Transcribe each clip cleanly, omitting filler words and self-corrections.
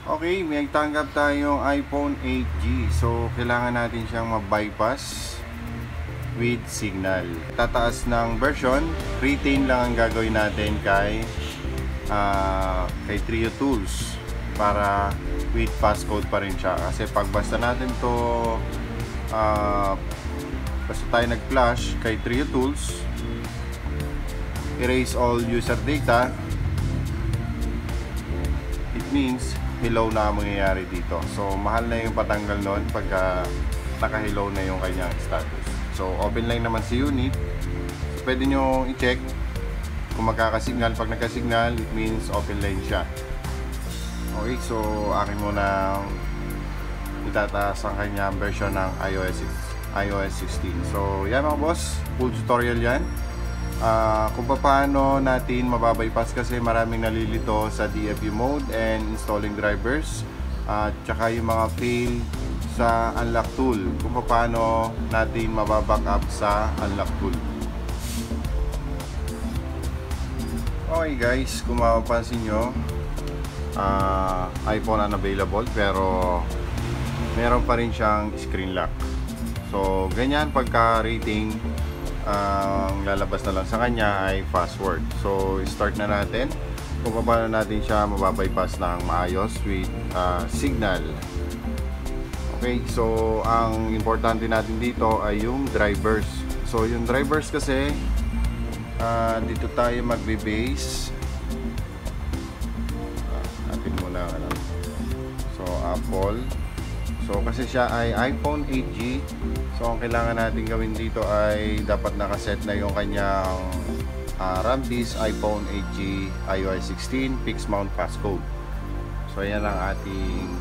Okay, may tanggap tayong iPhone 8G. So, kailangan natin siyang ma-bypass with signal. Tataas ng version, retain lang ang gagawin natin kay Trio Tools para with passcode pa rin siya. Kasi pag basta natin to basta tayo nag-flash kay Trio Tools, erase all user data, it means hello na ang mangyayari dito. So mahal na yung patanggal nun pagka naka-hello na yung kanyang status. So open line naman si unit. So, pwede nyo i-check kung magkakasignal. Pag nagkasignal, it means open line siya. Okay, so akin muna itataas ang kanyang version ng iOS 16. So yan mga boss, full tutorial yan. Kung paano natin mababypass kasi maraming nalilito sa DFU mode and installing drivers at saka yung mga fail sa unlock tool, kung paano natin mababackup sa unlock tool. Okay guys, kung mapapansin nyo, iPhone unavailable pero meron pa rin siyang screen lock. So ganyan pagka rating, ang lalabas na lang sa kanya ay password. So start na natin kung paano natin siya mababypass ng maayos with signal. Okay, so ang importante natin dito ay yung drivers. So yung drivers kasi dito tayo magbe-base. Natin muna so Apple. So kasi siya ay iPhone 8G, so ang kailangan natin gawin dito ay dapat nakaset na yung kanyang RAM disk iPhone 8G iOS 16 fixed mount passcode. So yan ang ating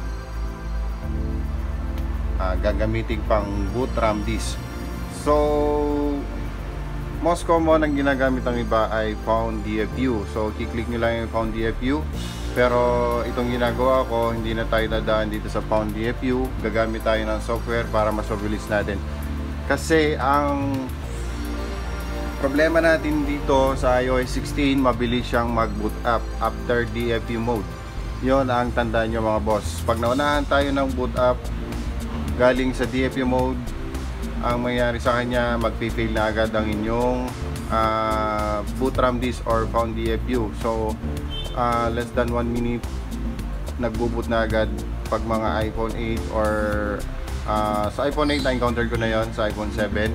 gagamitin pang boot RAM disk. So most common ang ginagamit ng iba ay Found DFU. So kiklik nyo lang yung Found DFU. Pero itong ginagawa ko, hindi na tayo dadaan dito sa Found DFU. Gagamit tayo ng software para mas mabilis natin. Kasi ang problema natin dito sa iOS 16, mabilis siyang mag-boot up after DFU mode. Yon ang tandaan nyo mga boss. Pag naunahan tayo ng boot up galing sa DFU mode, ang mangyayari sa kanya, mag-fail na agad ang inyong boot RAM disk or Found DFU. So less than 1 minute nagbo-boot na agad pag mga iPhone 8 or sa iPhone 8 na-encounter ko na yon. Sa iPhone 7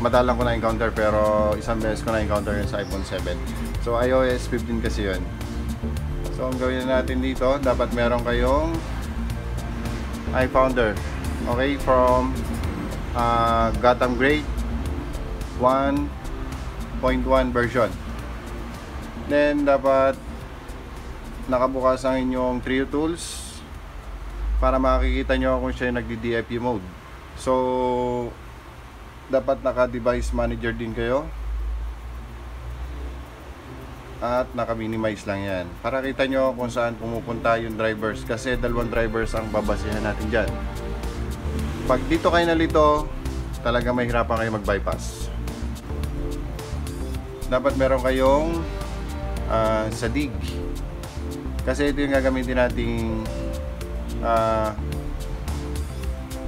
madalang ko na-encounter pero isang beses ko na-encounter yun sa iPhone 7. So iOS 15 kasi yun. So ang gawin natin dito, dapat meron kayong iFounder, okay, from Gotham Grade 1.1 version. Then dapat nakabukas ang inyong Trio Tools para makikita nyo kung siya yung nagdi-DFU mode. So dapat naka-device manager din kayo at naka-minimize lang yan para kita nyo kung saan pumupunta yung drivers, kasi dalawang drivers ang babasihan natin dyan. Pag dito kayo nalito, talaga mahirapan kayo mag-bypass. Dapat meron kayong sa dig, kasi ito yung gagamitin nating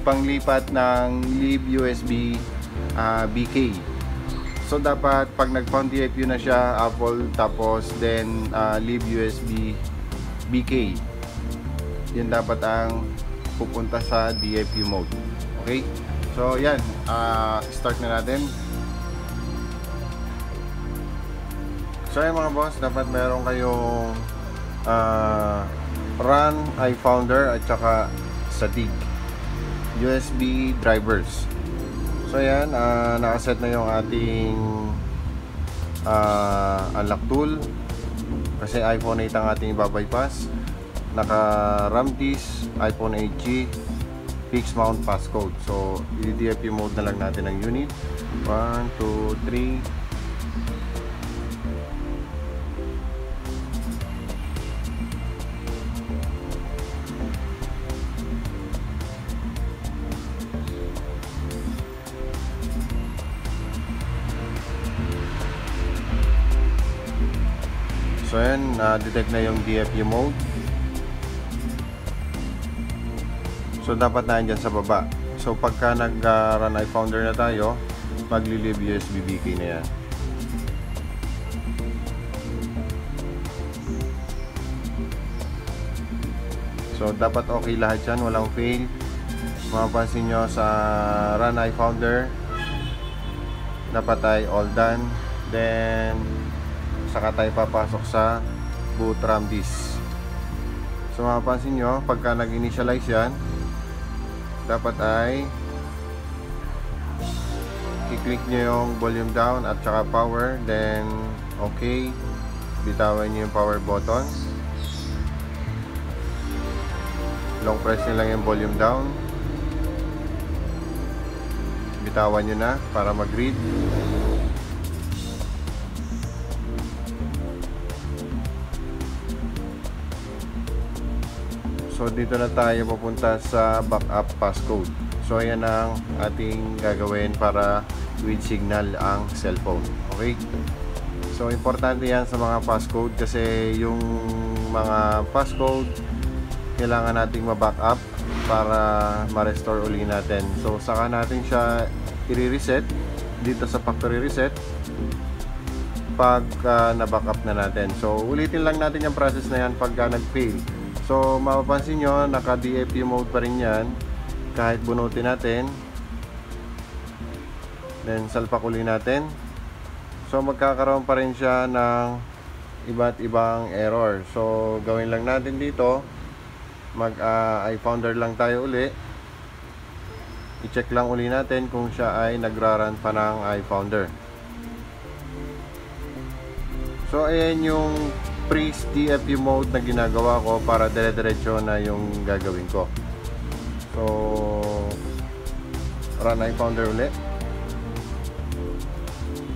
panglipat ng Live USB BK. So dapat pag nag-Found DFU na siya, Apple, tapos then Live USB BK, yun dapat ang pupunta sa DFU mode. Okay, so yan, start na natin. So yung mga boss, dapat meron kayong run iFounder at saka sa dig USB drivers. So yan, nakaset na yung ating unlock tool kasi iPhone 8 ang ating ibabypass. Naka RAM disk iPhone 8G fixed mount passcode. So i-DFU mode na lang natin ang unit. 1, 2, 3. So ayan, na-detect na yung DFU mode. So dapat na andyan sa baba. So pagka nag-run iFounder na tayo, magli-leave USB BK na yan. So dapat okay lahat yan, walang fail. Mapapansin nyo sa run iFounder, dapat ay all done. Then saka tayo papasok sa boot RAM disk. So mapapansin nyo, pagka nag-initialize yan, dapat ay i-click nyo yung volume down at saka power. Then okay, bitawan nyo yung power button, long press nyo lang yung volume down, bitawan nyo na para mag-read. So dito na tayo pupunta sa backup passcode. So ayan ang ating gagawin para with signal ang cellphone. Okay? So importante yan sa mga passcode kasi yung mga passcode kailangan nating ma-backup para ma-restore uli natin. So saka natin siya i-reset dito sa factory reset pag na-backup na natin. So ulitin lang natin yung process na yan pagka nag-fail. So mapapansin nyo, naka DFU mode pa rin yan kahit bunutin natin. Then salpak uli natin. So magkakaroon pa rin siya ng iba't ibang error. So gawin lang natin dito, mag iFounder lang tayo uli. I-check lang uli natin kung siya ay nagra-run pa ng iFounder. So ayan yung freeze DFU mode na ginagawa ko para dire-diretso na yung gagawin ko. So run iFounder ulit,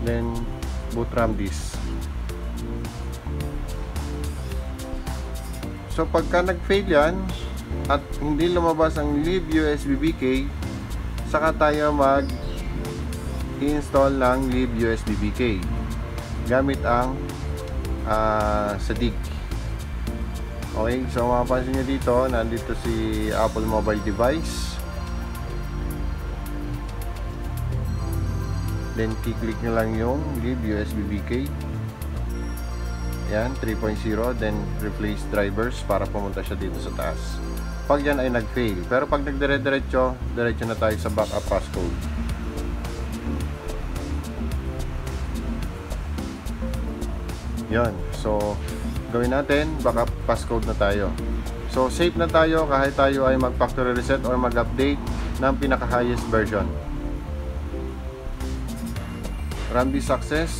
then boot RAM disk. So pagka nag-fail yan at hindi lumabas ang leave USB BK, saka tayo mag-install ng leave USB BK gamit ang SADIC. Okay, so mapapansin nyo dito, nandito si Apple mobile device. Then kiklik nyo lang yung leave USB BK. Yan, 3.0. Then replace drivers para pumunta siya dito sa taas. Pag yan ay nag-fail. Pero pag nagdire-diretso, diretso na tayo sa backup passcode. Yan. So gawin natin, backup passcode na tayo. So safe na tayo kahit tayo ay mag-factory reset or mag-update ng pinaka-highest version. RAM disk access,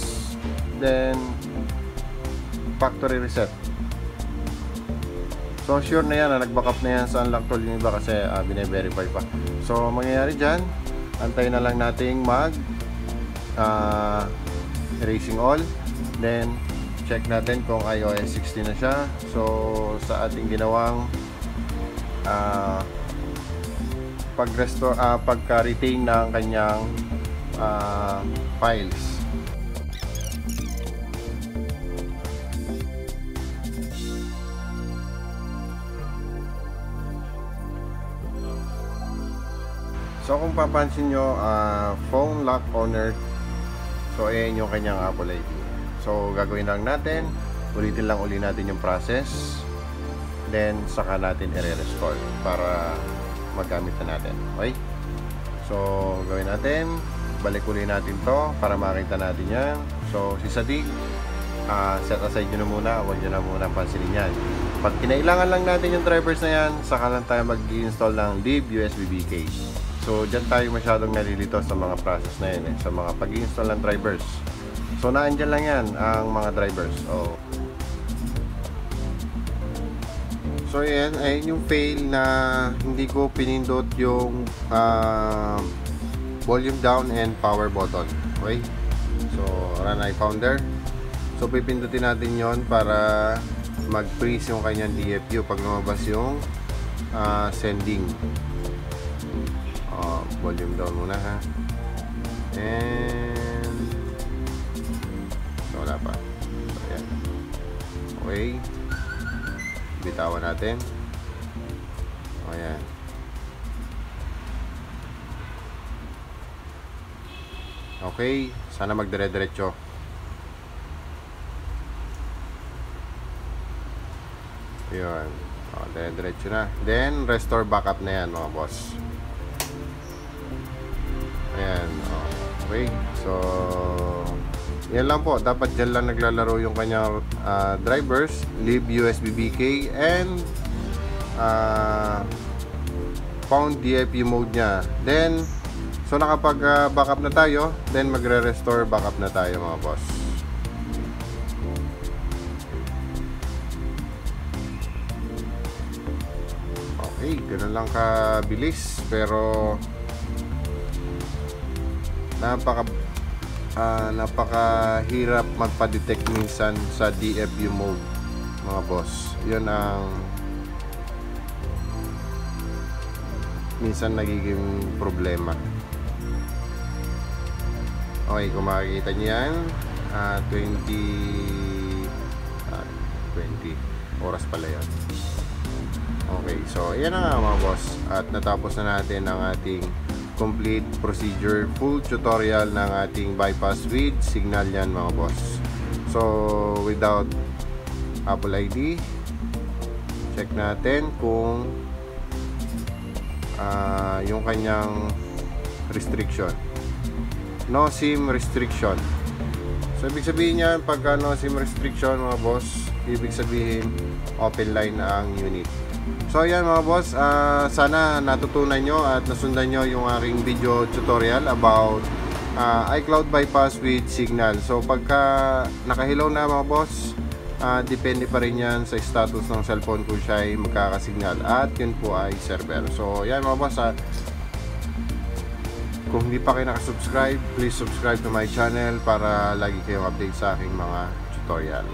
then factory reset. So sure na yan na nag-backup na yan sa unlock tool yung iba kasi bine-verify pa. So mangyayari dyan, antayin na lang nating mag erasing all, then check natin kung iOS 16 na siya. So sa ating ginawang pag-restore, pagka-retain ng kanyang files. So kung papansin nyo, phone lock owner, so ayan yung kanyang Apple ID. So gagawin lang natin, ulitin lang uli natin yung process, then saka natin i-restore para magamit na natin. Okay? So gawin natin, balik uli natin to para makita natin yan. So si SADIC, set aside nyo na muna, huwag nyo na muna pansinin yan. Pag kinailangan lang natin yung drivers na yan, saka lang tayo mag-i-install ng leave USB BK. So dyan tayo masyadong nalilito sa mga process na yan, sa mga pag-i-install ng drivers. So naandyan lang yan ang mga drivers. So yan ay yung fail na hindi ko pinindot yung volume down and power button. Okay, so run iFounder. So pipindutin natin yon para mag-freeze yung kanyang DFU pag lumabas yung sending. Volume down muna ha, and wala pa. So, ayan. Okay. Bitawan natin. Ayan. Okay. Sana magdire-diretso. Ayan. Dire-diretso na. Then, restore backup na yan mga boss. Ayan. Okay. So, yan lang po. Dapat dyan lang naglalaro yung kanyang drivers. Leave USB BK and found DFU mode nya. Then, so nakapag backup na tayo. Then, magre-restore backup na tayo mga boss. Okay. Ganun lang kabilis. Pero, napakahirap magpa-detect minsan sa DFU mode mga boss. Yun ang minsan nagiging problema. Okay, kung makikita nyo yan, 20 oras pala yan. Okay, so yan na nga mga boss. At natapos na natin ang ating complete procedure, full tutorial ng ating bypass with signal yan mga boss. So without Apple ID, check natin kung yung kanyang restriction, no SIM restriction. So ibig sabihin yan, pagka no SIM restriction mga boss, ibig sabihin open line ang unit. So ayan mga boss, sana natutunan nyo at nasundan nyo yung aking video tutorial about iCloud bypass with signal. So pagka nakahilaw na mga boss, depende pa rin yan sa status ng cellphone kung siya ay magkakasignal, at yun po ay server. So ayan mga boss, kung hindi pa kayo nakasubscribe, please subscribe to my channel para lagi kayong update sa aking mga tutorial.